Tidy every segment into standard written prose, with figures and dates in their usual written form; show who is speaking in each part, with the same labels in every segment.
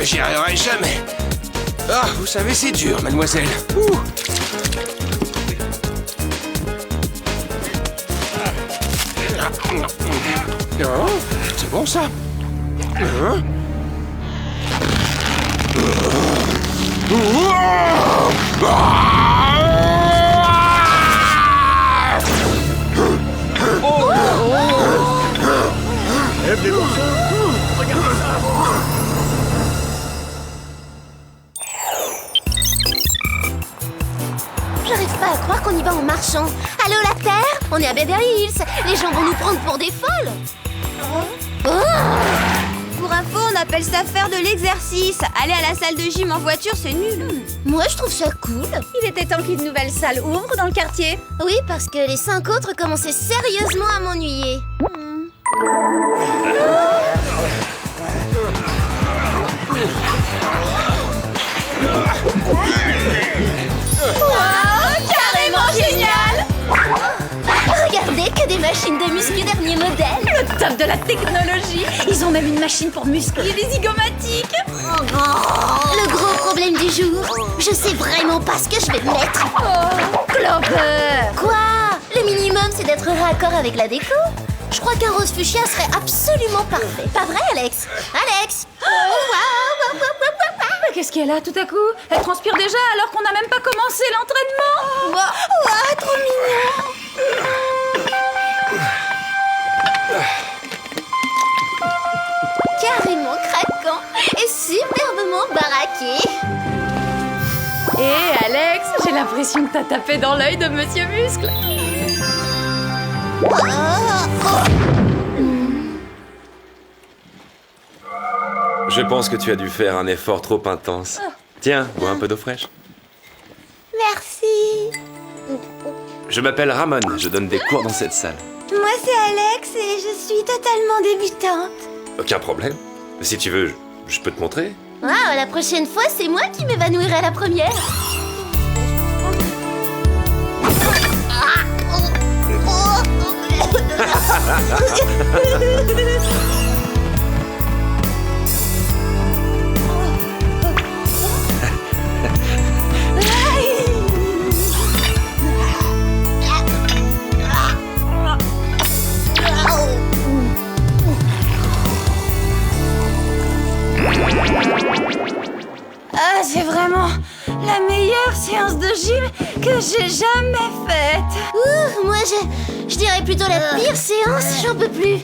Speaker 1: J'y arriverai jamais. Ah, vous savez, c'est dur, mademoiselle. Ouh. Oh, c'est bon, ça. Hein?
Speaker 2: J'arrive pas à croire qu'on y va en marchant. Allô, la Terre? On est à Beverly Hills. Les gens vont nous prendre pour des folles.
Speaker 3: Pour info, on appelle ça faire de l'exercice. Aller à la salle de gym en voiture, c'est nul.
Speaker 2: Moi, je trouve ça cool.
Speaker 3: Il était temps qu'une nouvelle salle ouvre dans le quartier.
Speaker 2: Oui, parce que les 5 autres commençaient sérieusement à m'ennuyer.
Speaker 3: Carrément génial!
Speaker 2: Regardez que des machines de muscu dernier modèle.
Speaker 3: Le top de la technologie. Ils ont même une machine pour muscler les zygomatiques.
Speaker 2: Le gros problème du jour, je sais vraiment pas ce que je vais mettre.
Speaker 3: Clover!
Speaker 2: Quoi? Le minimum, c'est d'être raccord avec la déco. Je crois qu'un rose fuchsia serait absolument parfait. Pas vrai, Alex? Alex?
Speaker 3: Mais qu'est-ce qu'elle a tout à coup? Elle transpire déjà alors qu'on n'a même pas commencé l'entraînement.
Speaker 2: Ouah, trop mignon. Carrément craquant et superbement baraqué.
Speaker 3: Et Alex, j'ai l'impression que t'as tapé dans l'œil de Monsieur Muscle.
Speaker 4: Je pense que tu as dû faire un effort trop intense. Tiens, bois un peu d'eau fraîche.
Speaker 3: Merci.
Speaker 4: Je m'appelle Ramon, je donne des cours dans cette salle.
Speaker 3: Moi, c'est Alex et je suis totalement débutante.
Speaker 4: Aucun problème. Si tu veux, je peux te montrer.
Speaker 2: Ah, la prochaine fois, c'est moi qui m'évanouirai la première.
Speaker 3: Ah, c'est vraiment la meilleure séance de gym que j'ai jamais faite.
Speaker 2: Moi, je dirais plutôt la pire séance, j'en peux plus.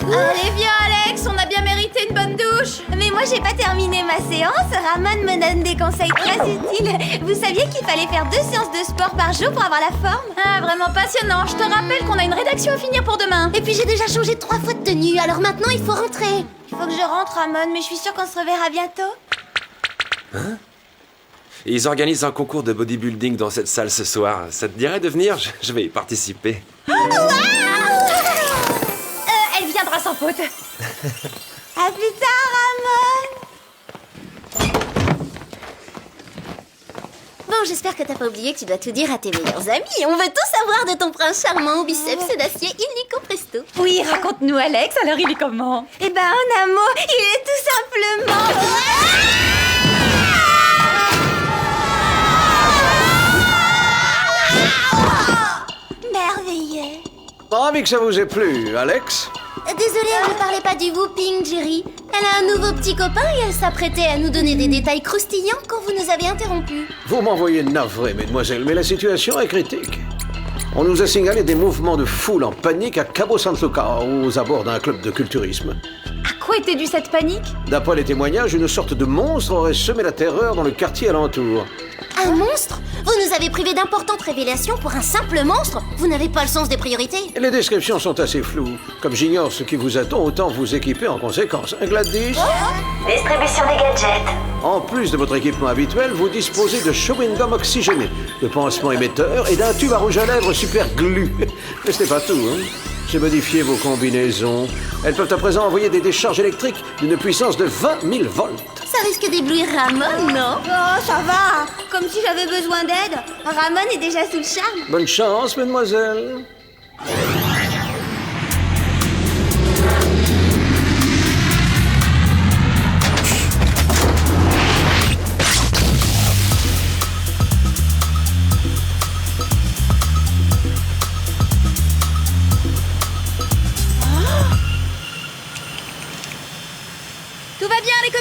Speaker 3: Allez, viens Alex, on a bien mérité une bonne douche. Mais moi, j'ai pas terminé ma séance. Ramon me donne des conseils très utiles. Vous saviez qu'il fallait faire 2 séances de sport par jour pour avoir la forme? Ah, vraiment passionnant. Je te rappelle qu'on a une rédaction à finir pour demain.
Speaker 2: Et puis j'ai déjà changé 3 fois de tenue, alors maintenant il faut rentrer.
Speaker 3: Il faut que je rentre, Ramon, mais je suis sûre qu'on se reverra bientôt.
Speaker 4: Hein? Ils organisent un concours de bodybuilding dans cette salle ce soir. Ça te dirait de venir? Je vais y participer.
Speaker 3: Elle viendra sans faute. À plus tard, Ramon.
Speaker 2: Bon, j'espère que t'as pas oublié que tu dois tout dire à tes meilleurs amis. On veut tout savoir de ton prince charmant au biceps d'acier illico presto.
Speaker 3: Oui, raconte-nous, Alex. Alors, il est comment? Eh ben, en un mot, il est tout simplement... merveilleux.
Speaker 5: Ravi que ça vous ait plu, Alex.
Speaker 2: Désolée, elle ne parlait pas du whooping, Jerry. Elle a un nouveau petit copain et elle s'apprêtait à nous donner des détails croustillants quand vous nous avez interrompus.
Speaker 5: Vous m'envoyez navré, mesdemoiselles, mais la situation est critique. On nous a signalé des mouvements de foule en panique à Cabo San Lucas, aux abords d'un club de culturisme.
Speaker 3: À quoi était due cette panique?
Speaker 5: D'après les témoignages, une sorte de monstre aurait semé la terreur dans le quartier alentour.
Speaker 2: Un monstre? Vous nous avez privé d'importantes révélations pour un simple monstre? Vous n'avez pas le sens des priorités?
Speaker 5: Les descriptions sont assez floues. Comme j'ignore ce qui vous attend, autant vous équiper en conséquence. Gladys?
Speaker 6: Distribution des gadgets.
Speaker 5: En plus de votre équipement habituel, vous disposez de chewing-gum oxygéné, de pansements émetteurs et d'un tube à rouge à lèvres super glu. Mais ce n'est pas tout, hein. J'ai modifié vos combinaisons. Elles peuvent à présent envoyer des décharges électriques d'une puissance de 20 000 volts.
Speaker 2: Ça risque d'éblouir Ramon, non?
Speaker 3: Oh, ça va. Comme si j'avais besoin d'aide. Ramon est déjà sous le charme.
Speaker 5: Bonne chance, mademoiselle.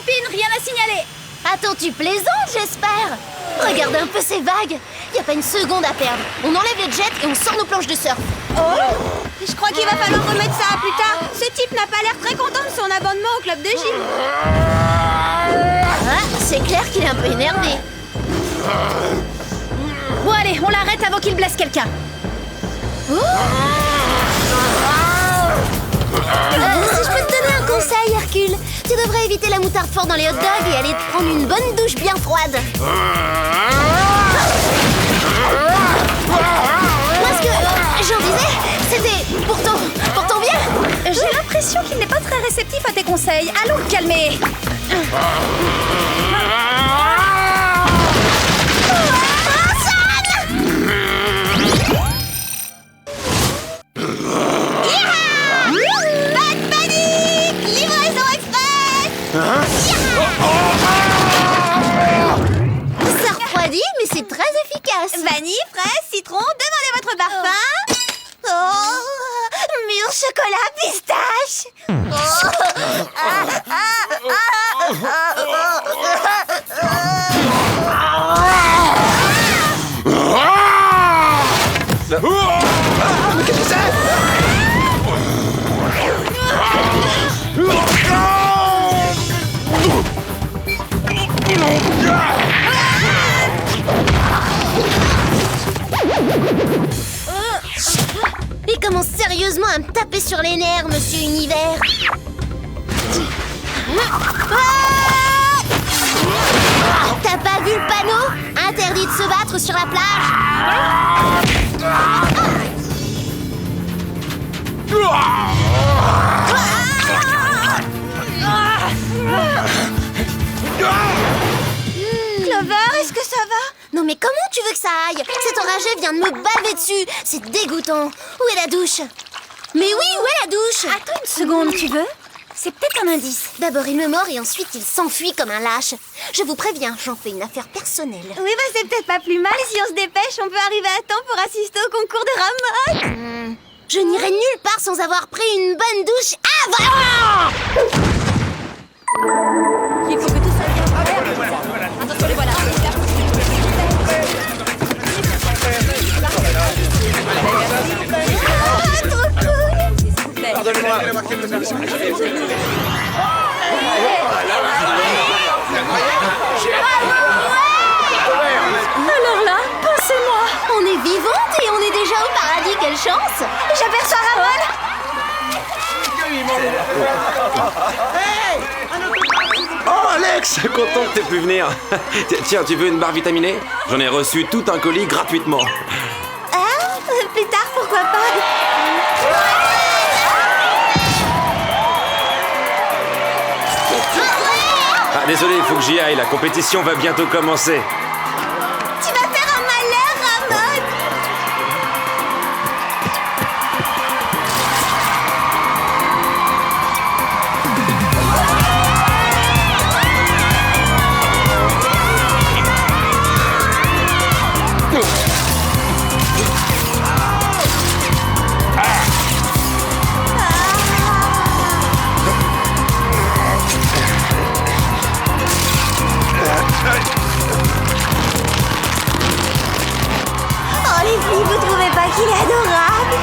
Speaker 3: copines, rien à signaler.
Speaker 2: Attends, tu plaisantes, j'espère. Regarde un peu ces vagues. Y a pas une seconde à perdre. On enlève les jets et on sort nos planches de surf.
Speaker 3: Je crois qu'il va falloir remettre ça à plus tard. Ce type n'a pas l'air très content de son abonnement au club de gym.
Speaker 2: Ah, c'est clair qu'il est un peu énervé.
Speaker 3: Bon allez, on l'arrête avant qu'il blesse quelqu'un.
Speaker 2: Si je peux te donner un conseil, Hercule, tu devrais éviter la moutarde forte dans les hot dogs et aller te prendre une bonne douche bien froide. Moi, ce que j'en disais, c'était pour ton bien.
Speaker 3: J'ai l'impression qu'il n'est pas très réceptif à tes conseils. Allons le calmer.
Speaker 2: Pas de panique! Livraison express! Ça refroidit, mais c'est très efficace.
Speaker 3: Vanille, fraise, citron, demandez votre parfum.
Speaker 2: Oh, mûr chocolat pistache.
Speaker 1: Mais qu'est-ce que c'est?
Speaker 2: Il commence sérieusement à me taper sur les nerfs, Monsieur Univers. T'as pas vu le panneau? Interdit de se battre sur la plage.
Speaker 3: Clover, est-ce que ça va?
Speaker 2: Non mais comment tu veux que ça aille? Cet enragé vient de me baver dessus. C'est dégoûtant. Où est la douche? Mais oui, où est la douche?
Speaker 3: Attends une seconde, tu veux? C'est peut-être un indice.
Speaker 2: D'abord il me mord et ensuite il s'enfuit comme un lâche. Je vous préviens, j'en fais une affaire personnelle.
Speaker 3: Oui, bah c'est peut-être pas plus mal. Si on se dépêche, on peut arriver à temps pour assister au concours de ramade.
Speaker 2: Je n'irai nulle part sans avoir pris une bonne douche avant.
Speaker 3: Il faut que tout ça vienne. Attention, les voilà.
Speaker 2: Alors là, pensez-moi, on est vivante et on est déjà au paradis, quelle chance!
Speaker 3: J'aperçois Ramon.
Speaker 4: Oh Alex, content que t'aies pu venir. Tiens, tu veux une barre vitaminée? J'en ai reçu tout un colis gratuitement.
Speaker 3: Plus tard, pourquoi pas?
Speaker 4: Ah désolé, il faut que j'y aille, la compétition va bientôt commencer.
Speaker 3: Tu vas faire un malheur, Ramon. Oh les filles, vous trouvez pas qu'il est adorable?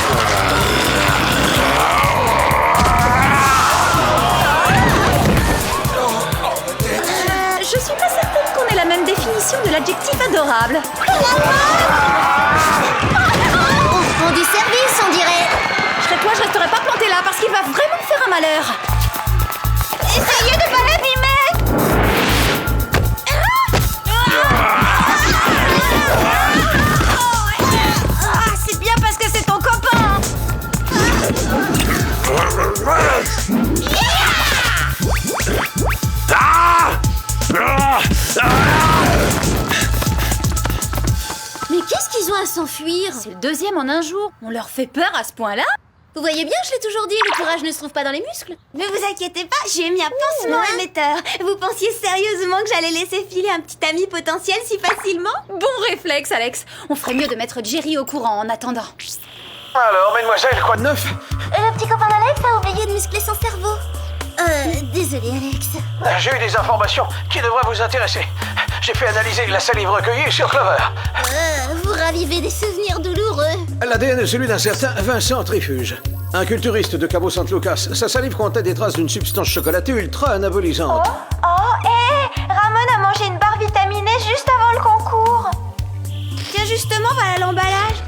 Speaker 3: Je suis pas certaine qu'on ait la même définition de l'adjectif adorable.
Speaker 2: On dit service, on dirait.
Speaker 3: Je serais toi, je resterais pas plantée là parce qu'il va vraiment faire un malheur. Essayez de pas l'abîmer. C'est bien parce que c'est ton copain.
Speaker 2: Mais qu'est-ce qu'ils ont à s'enfuir?
Speaker 3: C'est le deuxième en un jour. On leur fait peur à ce point-là?
Speaker 2: Vous voyez bien, je l'ai toujours dit, le courage ne se trouve pas dans les muscles.
Speaker 3: Ne vous inquiétez pas, j'ai mis un pansement émetteur. Vous pensiez sérieusement que j'allais laisser filer un petit ami potentiel si facilement? Bon réflexe, Alex. On ferait mieux de mettre Jerry au courant en attendant.
Speaker 1: Alors, mademoiselle, quoi de neuf?
Speaker 2: Le petit copain d'Alex a oublié de muscler son cerveau. Désolé, Alex.
Speaker 5: J'ai eu des informations qui devraient vous intéresser. J'ai fait analyser la salive recueillie sur Clover.
Speaker 2: Vous ravivez des souvenirs douloureux.
Speaker 5: L'ADN est celui d'un certain Vincent Trifuge. Un culturiste de Cabo San Lucas. Sa salive contenait des traces d'une substance chocolatée ultra anabolisante.
Speaker 3: Ramon a mangé une barre vitaminée juste avant le concours. Tiens, justement, voilà l'emballage.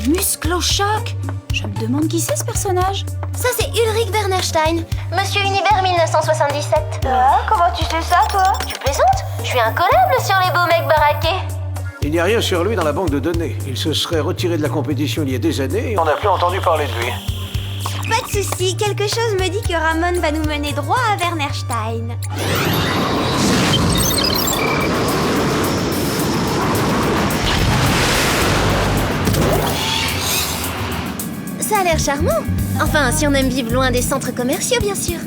Speaker 7: Musclo-choc. Je me demande qui c'est ce personnage.
Speaker 2: Ça, c'est Ulrich Bernstein, Monsieur Univers 1977.
Speaker 3: Comment tu sais ça, toi?
Speaker 2: Tu plaisantes? Je suis incollable sur les beaux mecs baraqués.
Speaker 5: Il n'y a rien sur lui dans la banque de données. Il se serait retiré de la compétition il y a des années et on n'a plus entendu parler de lui.
Speaker 3: Pas de soucis, quelque chose me dit que Ramon va nous mener droit à Bernstein.
Speaker 2: Ça a l'air charmant. Enfin, si on aime vivre loin des centres commerciaux, bien sûr.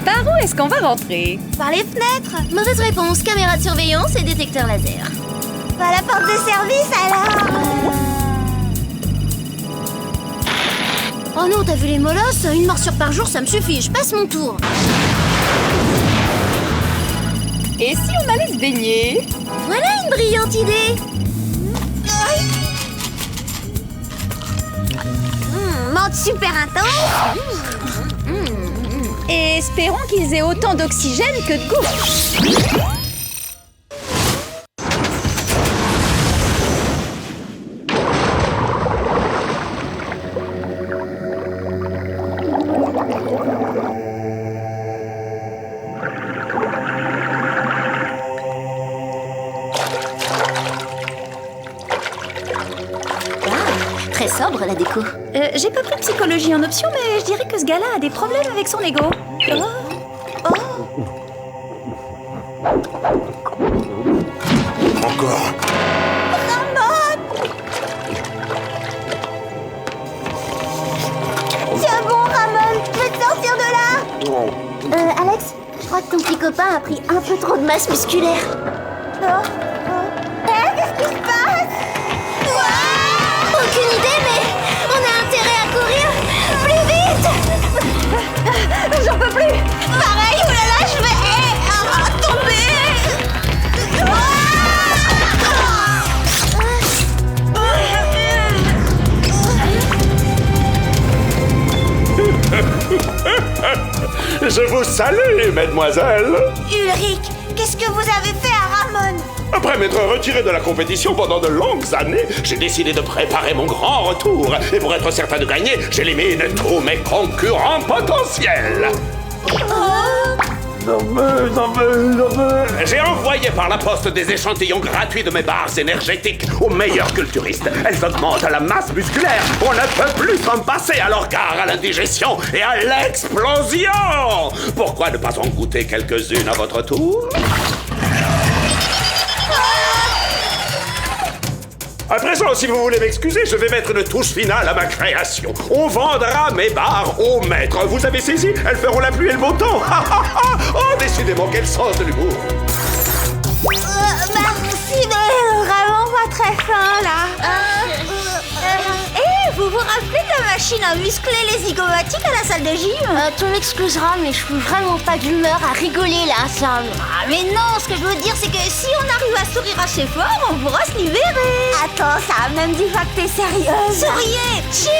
Speaker 7: Par où est-ce qu'on va rentrer?
Speaker 3: Par les fenêtres.
Speaker 2: Mauvaise réponse, caméra de surveillance et détecteur laser.
Speaker 3: Par la porte de service, alors.
Speaker 2: Oh non, t'as vu les molosses? Une morsure par jour, ça me suffit, je passe mon tour.
Speaker 7: Et si on allait se baigner?
Speaker 2: Voilà une brillante idée.
Speaker 3: Menthe super intense.
Speaker 7: Et espérons qu'ils aient autant d'oxygène que de goût.
Speaker 2: Très sobre, la déco.
Speaker 7: J'ai pas pris psychologie en option, mais je dirais que ce gars-là a des problèmes avec son ego.
Speaker 1: Encore.
Speaker 3: Tiens bon, Ramon, je vais te sortir de là.
Speaker 2: Alex, je crois que ton petit copain a pris un peu trop de masse musculaire.
Speaker 3: Qu'est-ce qui se passe?
Speaker 2: Aucune idée, mais on a intérêt à courir plus vite.
Speaker 3: J'en peux plus. Pareil, oulala, je vais tomber.
Speaker 8: Je vous salue, mademoiselle.
Speaker 3: Ulrich, qu'est-ce que vous avez fait à Ramon?
Speaker 8: Après m'être retiré de la compétition pendant de longues années, j'ai décidé de préparer mon grand retour. Et pour être certain de gagner, j'élimine tous mes concurrents potentiels. J'ai envoyé par la poste des échantillons gratuits de mes barres énergétiques aux meilleurs culturistes. Elles augmentent la masse musculaire. On ne peut plus s'en passer, alors gare à l'indigestion et à l'explosion. Pourquoi ne pas en goûter quelques-unes à votre tour? À présent, si vous voulez m'excuser, je vais mettre une touche finale à ma création. On vendra mes barres au maître. Vous avez saisi? Elles feront la pluie et le beau temps. Oh, décidément, quel sens de l'humour.
Speaker 3: Merci, mais vraiment pas très fin, là. Vous vous rappelez de la machine à muscler les zygomatiques à la salle de gym?
Speaker 2: Tu m'excuseras, mais je suis vraiment pas d'humeur à rigoler là, Sam.
Speaker 3: Mais non, ce que je veux dire, c'est que si on arrive à sourire assez fort, on pourra se libérer. Attends, ça a même dit que t'es sérieuse. Souriez! Cheers!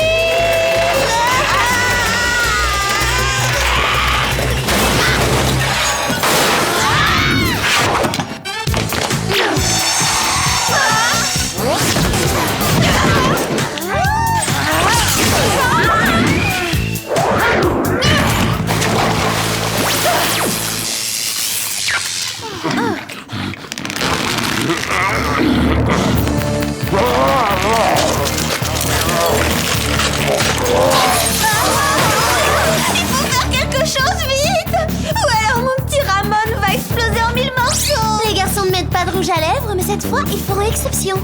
Speaker 3: Il faut faire quelque chose vite! Ou alors mon petit Ramon va exploser en 1000 morceaux!
Speaker 2: Les garçons ne mettent pas de rouge à lèvres, mais cette fois, ils feront exception.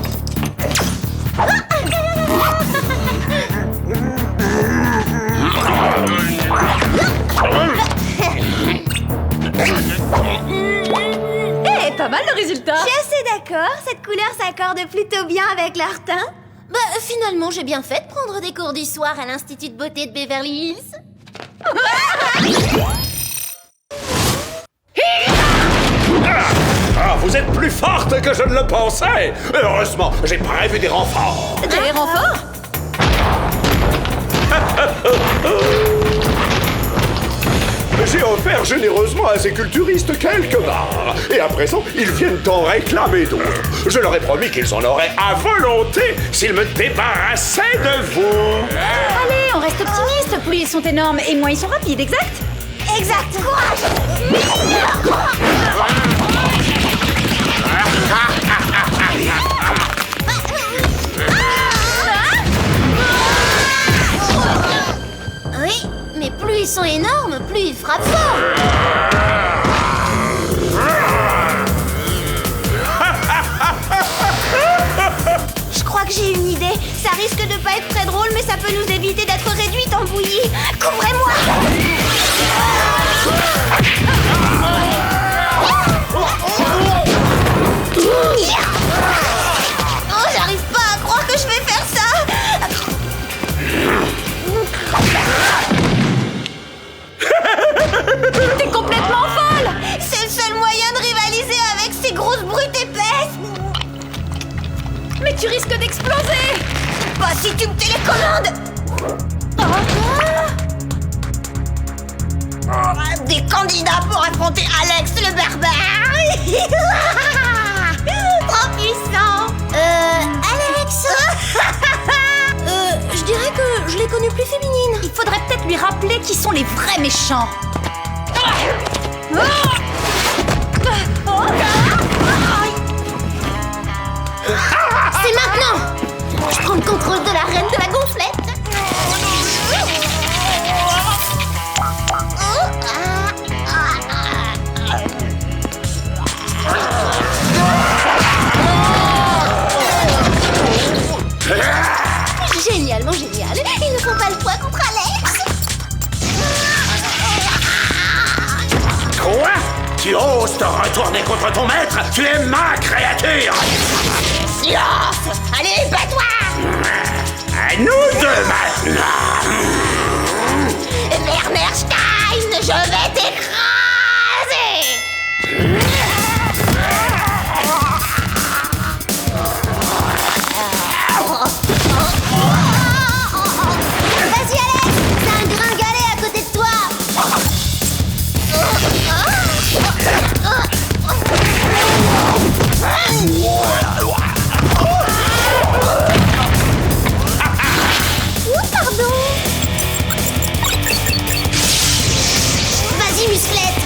Speaker 7: pas mal le résultat.
Speaker 3: Je suis assez d'accord, cette couleur s'accorde plutôt bien avec leur teint.
Speaker 2: Bah, finalement, j'ai bien fait de prendre des cours du soir à l'Institut de beauté de Beverly Hills.
Speaker 8: Ah, vous êtes plus forte que je ne le pensais. Heureusement, j'ai prévu des renforts.
Speaker 7: Des renforts?
Speaker 8: J'ai offert généreusement à ces culturistes quelques barres. Et à présent, ils viennent en réclamer d'autres. Je leur ai promis qu'ils en auraient à volonté s'ils me débarrassaient de vous.
Speaker 7: Allez, on reste optimiste. Plus ils sont énormes et moins ils sont rapides, exact?
Speaker 3: Exact, courage.
Speaker 2: Oui, mais plus ils sont énormes, plus ils frappent fort.
Speaker 3: Je crois que j'ai une idée. Ça risque de pas être très drôle, mais ça peut nous éviter d'être réduites en bouillie. Couvrez-moi. Oh, j'arrive pas à croire que je vais faire ça.
Speaker 7: T'es complètement folle!
Speaker 3: C'est le seul moyen de rivaliser avec ces grosses brutes épaisses.
Speaker 7: Mais tu risques d'exploser!
Speaker 3: Pas si tu me télécommandes. Des candidats pour affronter Alex le barbare. Trop puissant.
Speaker 2: Alex. Je dirais que je l'ai connue plus féminine.
Speaker 7: Il faudrait peut-être lui rappeler qui sont les vrais méchants.
Speaker 2: C'est maintenant. Je prends le contrôle de la reine de la gonflette. Génialement génial. Ils ne font pas le poids contre Alex.
Speaker 8: Quoi? Tu oses te retourner contre ton maître? Tu es ma créature!
Speaker 3: Silence. Allez, bats-toi.
Speaker 8: À nous deux maintenant!
Speaker 3: Werner Stein, je vais t'écraser.
Speaker 2: Vas-y Alex, t'as un gringalet à côté de toi. Pardon. Vas-y musclette.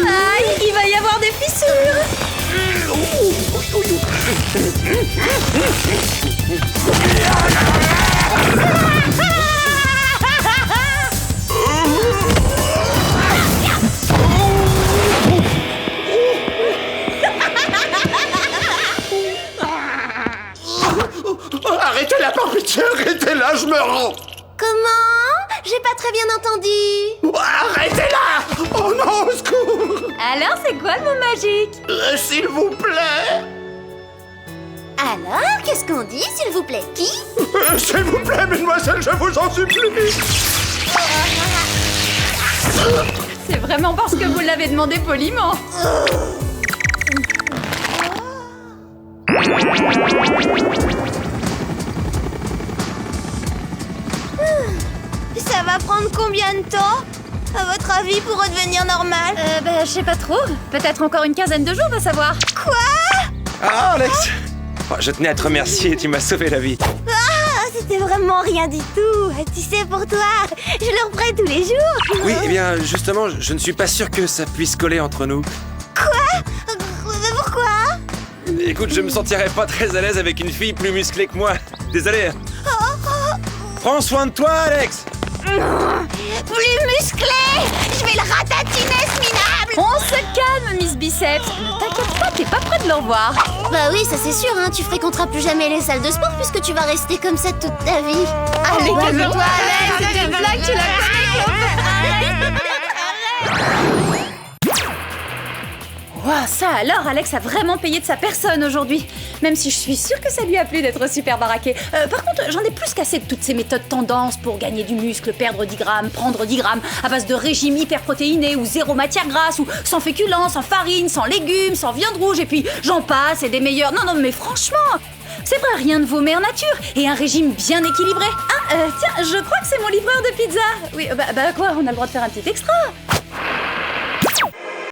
Speaker 7: Aïe, il va y avoir des fissures!
Speaker 8: Arrêtez-la, par pitié, arrêtez-la, je me rends!
Speaker 2: Comment? J'ai pas très bien entendu.
Speaker 8: Arrêtez-la! Oh non, au secours!
Speaker 7: Alors, c'est quoi le mot magique?
Speaker 8: S'il vous plaît!
Speaker 2: Alors, qu'est-ce qu'on dit, s'il vous plaît? Qui?
Speaker 8: S'il vous plaît, mademoiselle, je vous en supplie!
Speaker 7: C'est vraiment parce que vous l'avez demandé poliment.
Speaker 3: Ça va prendre combien de temps, à votre avis, pour redevenir normal?
Speaker 7: Je sais pas trop. Peut-être encore une quinzaine de jours, va savoir.
Speaker 3: Quoi?
Speaker 4: Ah, Alex! Oh, je tenais à te remercier, tu m'as sauvé la vie.
Speaker 3: Ah, c'était vraiment rien du tout. Tu sais, pour toi, je le referai tous les jours.
Speaker 4: Oui, eh bien, justement, je ne suis pas sûr que ça puisse coller entre nous.
Speaker 3: Pourquoi?
Speaker 4: Écoute, je me sentirais pas très à l'aise avec une fille plus musclée que moi. Désolé. Prends soin de toi, Alex!
Speaker 3: Plus musclé. Je vais le ratatiner, ce minable.
Speaker 7: On se calme, Miss Biceps. Ne t'inquiète pas, t'es pas près de le revoir.
Speaker 2: Bah oui, ça c'est sûr, hein. Tu fréquenteras plus jamais les salles de sport puisque tu vas rester comme ça toute ta vie.
Speaker 7: Allez, calme-toi, Alex. C'était une blague, tu la connais. Ouah, ça alors, Alex a vraiment payé de sa personne aujourd'hui. Même si je suis sûre que ça lui a plu d'être super baraqué. Par contre, j'en ai plus qu'assez de toutes ces méthodes tendances pour gagner du muscle, perdre 10 grammes, prendre 10 grammes, à base de régime hyperprotéiné ou zéro matière grasse, ou sans féculents, sans farine, sans légumes, sans viande rouge, et puis j'en passe, et des meilleurs... Non, mais franchement, c'est vrai, rien ne vaut mère nature, et un régime bien équilibré. Ah, tiens, je crois que c'est mon livreur de pizza. Oui, bah quoi, on a le droit de faire un petit extra.